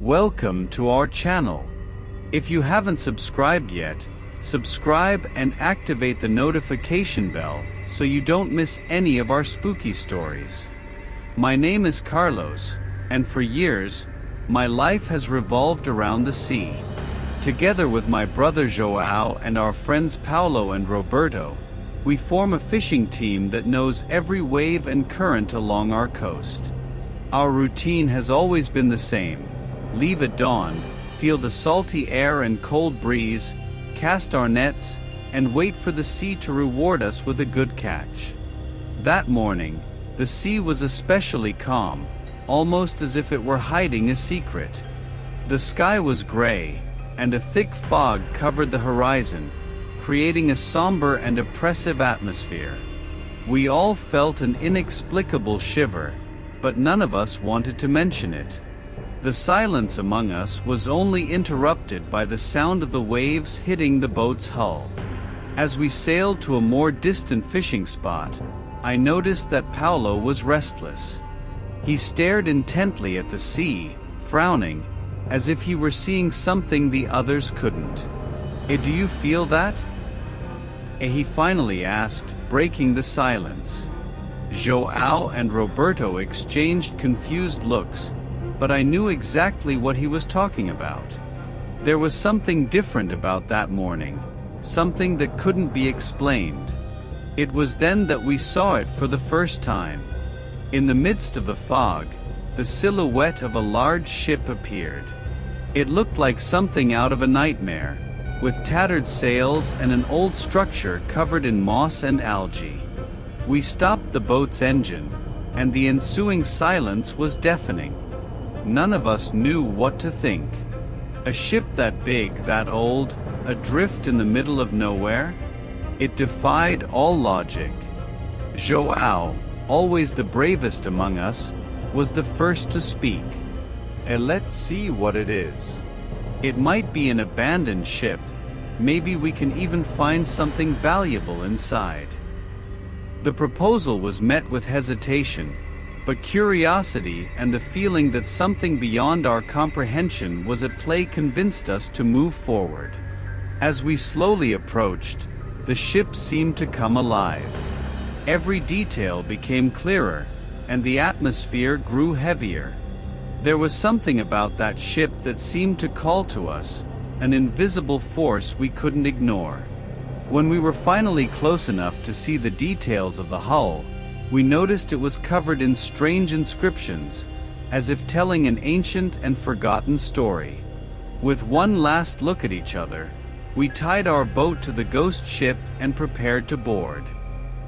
Welcome to our channel. If you haven't subscribed yet, subscribe and activate the notification bell so you don't miss any of our spooky stories. My name is Carlos, and for years, my life has revolved around the sea. Together with my brother Joao and our friends Paulo and Roberto, we form a fishing team that knows every wave and current along our coast. Our routine has always been the same: leave at dawn, feel the salty air and cold breeze, cast our nets, and wait for the sea to reward us with a good catch. That morning, the sea was especially calm, almost as if it were hiding a secret. The sky was gray, and a thick fog covered the horizon, creating a somber and oppressive atmosphere. We all felt an inexplicable shiver, but none of us wanted to mention it. The silence among us was only interrupted by the sound of the waves hitting the boat's hull. As we sailed to a more distant fishing spot, I noticed that Paulo was restless. He stared intently at the sea, frowning, as if he were seeing something the others couldn't. Do you feel that?" He finally asked, breaking the silence. Joao and Roberto exchanged confused looks, but I knew exactly what he was talking about. There was something different about that morning, something that couldn't be explained. It was then that we saw it for the first time. In the midst of the fog, the silhouette of a large ship appeared. It looked like something out of a nightmare, with tattered sails and an old structure covered in moss and algae. We stopped the boat's engine, and the ensuing silence was deafening. None of us knew what to think. A ship that big, that old, adrift in the middle of nowhere? It defied all logic. Joao, always the bravest among us, was the first to speak. "Let's see what it is. It might be an abandoned ship. Maybe we can even find something valuable inside." The proposal was met with hesitation, but curiosity and the feeling that something beyond our comprehension was at play convinced us to move forward. As we slowly approached, the ship seemed to come alive. Every detail became clearer, and the atmosphere grew heavier. There was something about that ship that seemed to call to us, an invisible force we couldn't ignore. When we were finally close enough to see the details of the hull, we noticed it was covered in strange inscriptions, as if telling an ancient and forgotten story. With one last look at each other, we tied our boat to the ghost ship and prepared to board.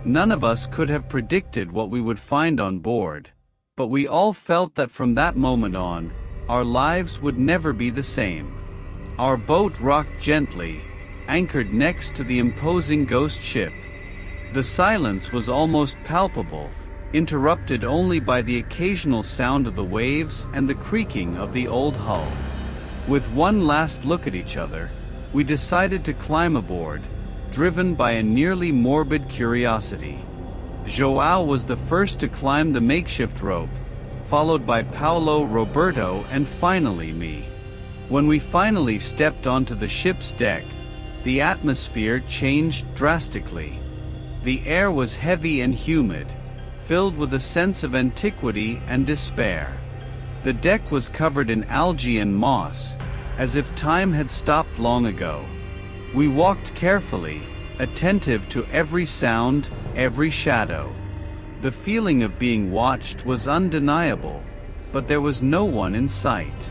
None of us could have predicted what we would find on board, but we all felt that from that moment on, our lives would never be the same. Our boat rocked gently, anchored next to the imposing ghost ship. The silence was almost palpable, interrupted only by the occasional sound of the waves and the creaking of the old hull. With one last look at each other, we decided to climb aboard, driven by a nearly morbid curiosity. Joao was the first to climb the makeshift rope, followed by Paulo, Roberto, and finally me. When we finally stepped onto the ship's deck, the atmosphere changed drastically. The air was heavy and humid, filled with a sense of antiquity and despair. The deck was covered in algae and moss, as if time had stopped long ago. We walked carefully, attentive to every sound, every shadow. The feeling of being watched was undeniable, but there was no one in sight.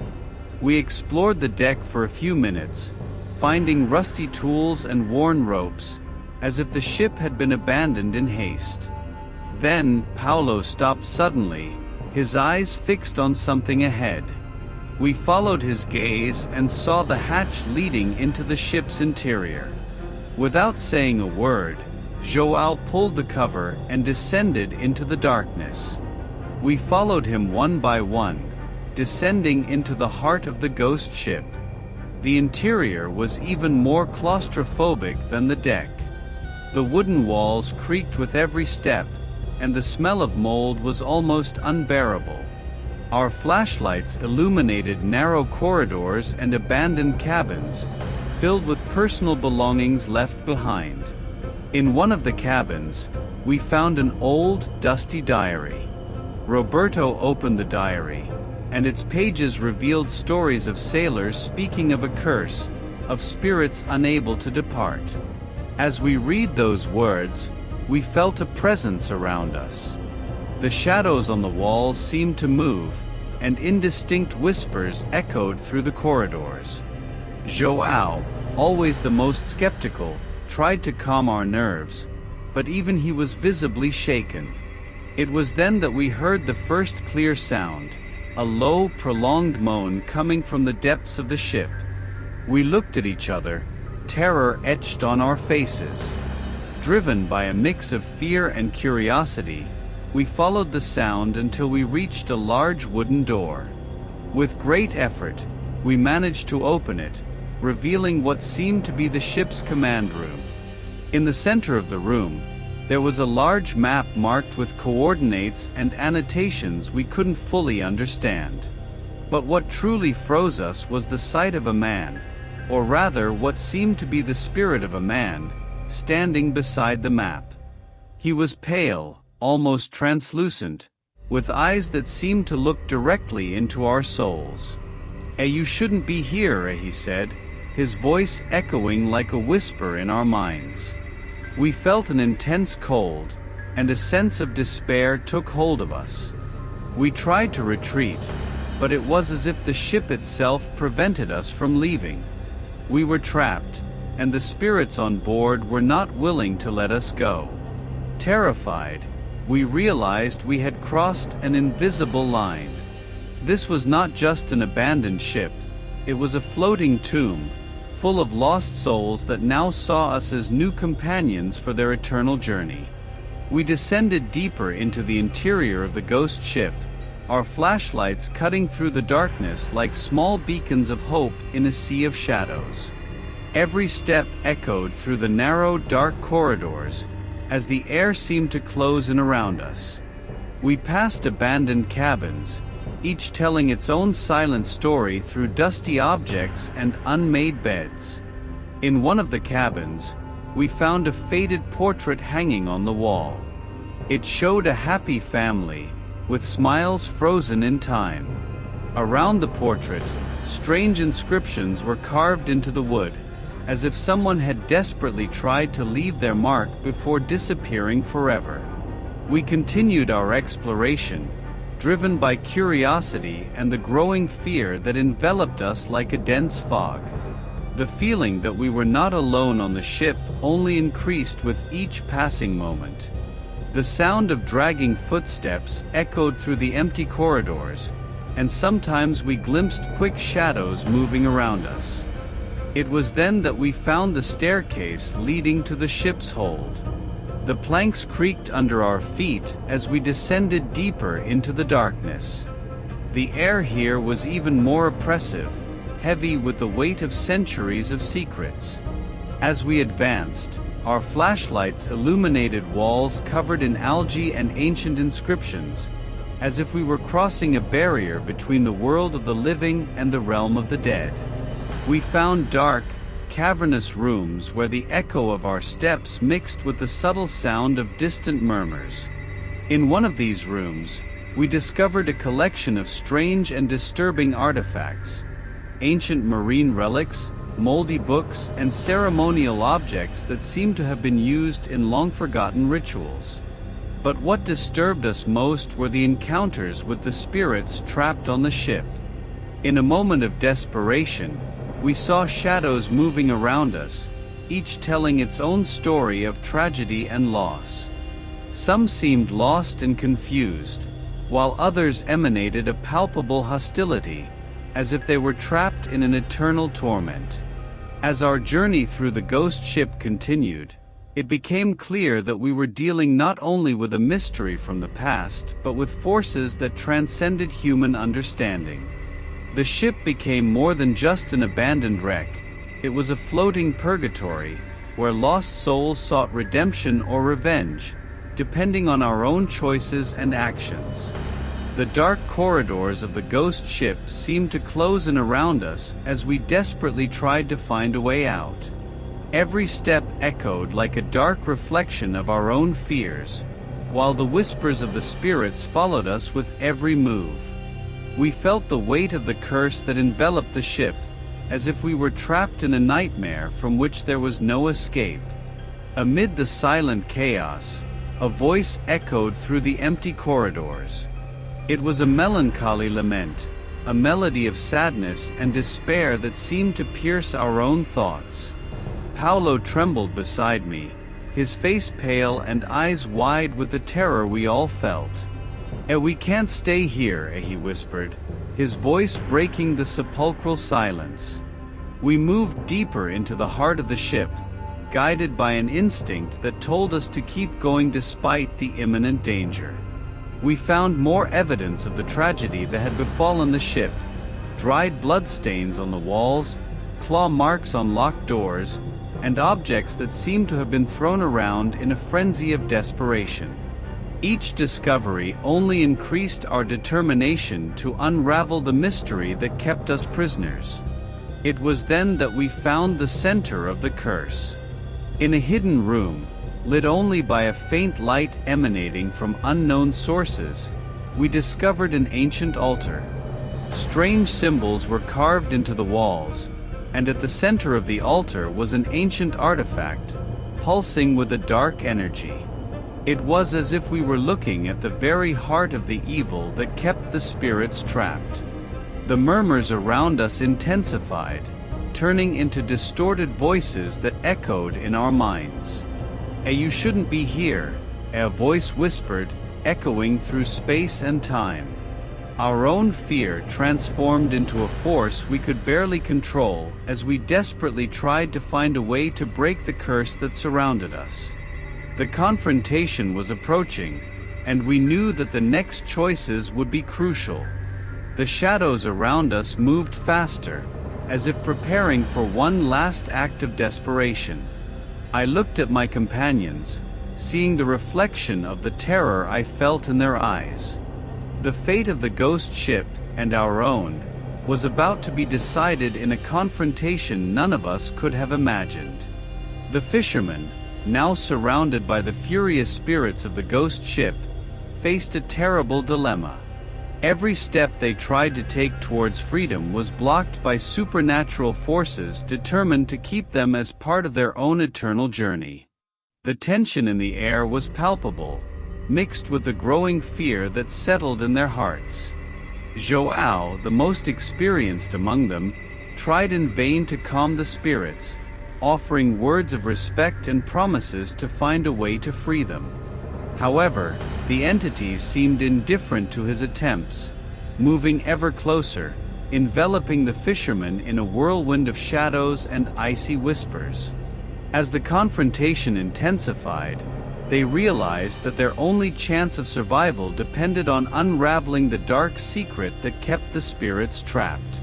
We explored the deck for a few minutes, finding rusty tools and worn ropes, as if the ship had been abandoned in haste. Then, Paulo stopped suddenly, his eyes fixed on something ahead. We followed his gaze and saw the hatch leading into the ship's interior. Without saying a word, Joao pulled the cover and descended into the darkness. We followed him one by one, descending into the heart of the ghost ship. The interior was even more claustrophobic than the deck. The wooden walls creaked with every step, and the smell of mold was almost unbearable. Our flashlights illuminated narrow corridors and abandoned cabins, filled with personal belongings left behind. In one of the cabins, we found an old, dusty diary. Roberto opened the diary, and its pages revealed stories of sailors speaking of a curse, of spirits unable to depart. As we read those words, we felt a presence around us. The shadows on the walls seemed to move, and indistinct whispers echoed through the corridors. João, always the most skeptical, tried to calm our nerves, but even he was visibly shaken. It was then that we heard the first clear sound, a low, prolonged moan coming from the depths of the ship. We looked at each other, terror etched on our faces. Driven by a mix of fear and curiosity, we followed the sound until we reached a large wooden door. With great effort, we managed to open it, revealing what seemed to be the ship's command room. In the center of the room, there was a large map marked with coordinates and annotations we couldn't fully understand. But what truly froze us was the sight of a man, or rather what seemed to be the spirit of a man, standing beside the map. He was pale, almost translucent, with eyes that seemed to look directly into our souls. You shouldn't be here, he said, his voice echoing like a whisper in our minds. We felt an intense cold, and a sense of despair took hold of us. We tried to retreat, but it was as if the ship itself prevented us from leaving. We were trapped, and the spirits on board were not willing to let us go. Terrified, we realized we had crossed an invisible line. This was not just an abandoned ship, it was a floating tomb, full of lost souls that now saw us as new companions for their eternal journey. We descended deeper into the interior of the ghost ship, our flashlights cutting through the darkness like small beacons of hope in a sea of shadows. Every step echoed through the narrow, dark corridors, as the air seemed to close in around us. We passed abandoned cabins, each telling its own silent story through dusty objects and unmade beds. In one of the cabins, we found a faded portrait hanging on the wall. It showed a happy family, with smiles frozen in time. Around the portrait, strange inscriptions were carved into the wood, as if someone had desperately tried to leave their mark before disappearing forever. We continued our exploration, driven by curiosity and the growing fear that enveloped us like a dense fog. The feeling that we were not alone on the ship only increased with each passing moment. The sound of dragging footsteps echoed through the empty corridors, and sometimes we glimpsed quick shadows moving around us. It was then that we found the staircase leading to the ship's hold. The planks creaked under our feet as we descended deeper into the darkness. The air here was even more oppressive, heavy with the weight of centuries of secrets. As we advanced, our flashlights illuminated walls covered in algae and ancient inscriptions, as if we were crossing a barrier between the world of the living and the realm of the dead. We found dark, cavernous rooms where the echo of our steps mixed with the subtle sound of distant murmurs. In one of these rooms, we discovered a collection of strange and disturbing artifacts, ancient marine relics, moldy books, and ceremonial objects that seemed to have been used in long-forgotten rituals. But what disturbed us most were the encounters with the spirits trapped on the ship. In a moment of desperation, we saw shadows moving around us, each telling its own story of tragedy and loss. Some seemed lost and confused, while others emanated a palpable hostility, as if they were trapped in an eternal torment. As our journey through the ghost ship continued, it became clear that we were dealing not only with a mystery from the past, but with forces that transcended human understanding. The ship became more than just an abandoned wreck. It was a floating purgatory, where lost souls sought redemption or revenge, depending on our own choices and actions. The dark corridors of the ghost ship seemed to close in around us as we desperately tried to find a way out. Every step echoed like a dark reflection of our own fears, while the whispers of the spirits followed us with every move. We felt the weight of the curse that enveloped the ship, as if we were trapped in a nightmare from which there was no escape. Amid the silent chaos, a voice echoed through the empty corridors. It was a melancholy lament, a melody of sadness and despair that seemed to pierce our own thoughts. Paolo trembled beside me, his face pale and eyes wide with the terror we all felt. We can't stay here," he whispered, his voice breaking the sepulchral silence. We moved deeper into the heart of the ship, guided by an instinct that told us to keep going despite the imminent danger. We found more evidence of the tragedy that had befallen the ship: dried bloodstains on the walls, claw marks on locked doors, and objects that seemed to have been thrown around in a frenzy of desperation. Each discovery only increased our determination to unravel the mystery that kept us prisoners. It was then that we found the center of the curse. In a hidden room, lit only by a faint light emanating from unknown sources, we discovered an ancient altar. Strange symbols were carved into the walls, and at the center of the altar was an ancient artifact, pulsing with a dark energy. It was as if we were looking at the very heart of the evil that kept the spirits trapped. The murmurs around us intensified, turning into distorted voices that echoed in our minds. You shouldn't be here," a voice whispered, echoing through space and time. Our own fear transformed into a force we could barely control as we desperately tried to find a way to break the curse that surrounded us. The confrontation was approaching, and we knew that the next choices would be crucial. The shadows around us moved faster, as if preparing for one last act of desperation. I looked at my companions, seeing the reflection of the terror I felt in their eyes. The fate of the ghost ship, and our own, was about to be decided in a confrontation none of us could have imagined. The fishermen, now surrounded by the furious spirits of the ghost ship, faced a terrible dilemma. Every step they tried to take towards freedom was blocked by supernatural forces determined to keep them as part of their own eternal journey. The tension in the air was palpable, mixed with the growing fear that settled in their hearts. João, the most experienced among them, tried in vain to calm the spirits, offering words of respect and promises to find a way to free them. However, the entities seemed indifferent to his attempts, moving ever closer, enveloping the fishermen in a whirlwind of shadows and icy whispers. As the confrontation intensified, they realized that their only chance of survival depended on unraveling the dark secret that kept the spirits trapped.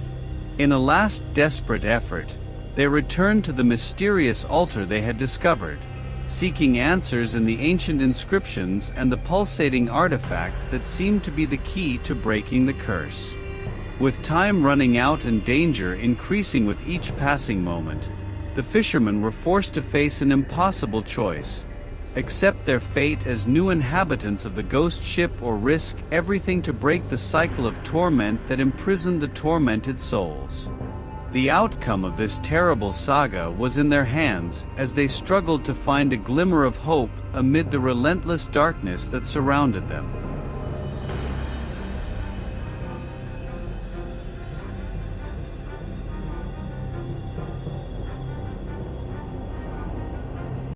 In a last desperate effort, they returned to the mysterious altar they had discovered, seeking answers in the ancient inscriptions and the pulsating artifact that seemed to be the key to breaking the curse. With time running out and danger increasing with each passing moment, the fishermen were forced to face an impossible choice: accept their fate as new inhabitants of the ghost ship or risk everything to break the cycle of torment that imprisoned the tormented souls. The outcome of this terrible saga was in their hands as they struggled to find a glimmer of hope amid the relentless darkness that surrounded them.